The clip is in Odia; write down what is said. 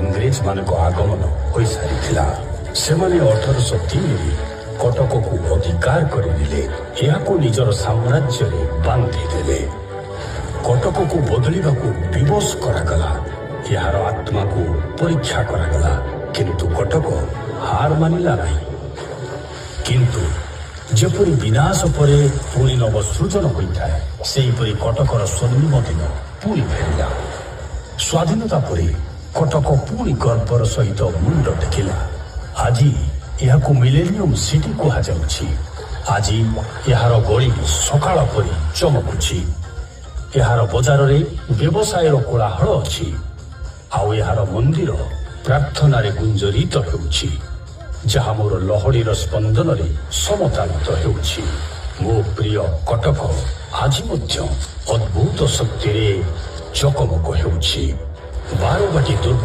ଇଂରେଜମାନଙ୍କ ଆଗମନ ହୋଇସାରିଥିଲା। ସେମାନେ 1803ରେ କଟକକୁ ଅଧିକାର କରିନେଲେ। ଏହାକୁ ନିଜର ସାମ୍ରାଜ୍ୟରେ ବାନ୍ଧିଦେଲେ। କଟକକୁ ବଦଳିବାକୁ ବିବଶ କରାଗଲା। ଏହାର ଆତ୍ମାକୁ ପରୀକ୍ଷା କରାଗଲା, କିନ୍ତୁ କଟକ ହାର ମାନିଲା ନାହିଁ। କିନ୍ତୁ ଯେପରି ବିନାଶ ପରେ ପୁଣି ନବସୃଜନ ହୋଇଥାଏ, ସେହିପରି କଟକର ସ୍ୱର୍ଣ୍ଣିମ ଦିନ ପୁଣି ଫେରିଲା। ସ୍ୱାଧୀନତା ପରେ କଟକ ପୁଣି ଗର୍ବର ସହିତ ମୁଣ୍ଡ ଟେକିଲା। ଆଜି ଏହାକୁ ମିଲେନିୟମ ସିଟି କୁହାଯାଉଛି। ଆଜି ଏହାର ଗଳି ସକାଳ ପରି ଚମକୁଛି। ଏହାର ବଜାରରେ ବ୍ୟବସାୟର କୋଳାହଳ ଅଛି, ଆଉ ଏହାର ମନ୍ଦିର ପ୍ରାର୍ଥନାରେ ଗୁଞ୍ଜରିତ ହେଉଛି, ଯାହା ମୋର ଲହଡିର ସ୍ପନ୍ଦନରେ ସମତାଳିତ ହେଉଛି। ମୋ ପ୍ରିୟ କଟକ ଆଜି ମଧ୍ୟ ଅଦ୍ଭୁତ ଶକ୍ତିରେ ଚକମକ ହେଉଛି। ବାରବାଟୀ ଦୁର୍ଗ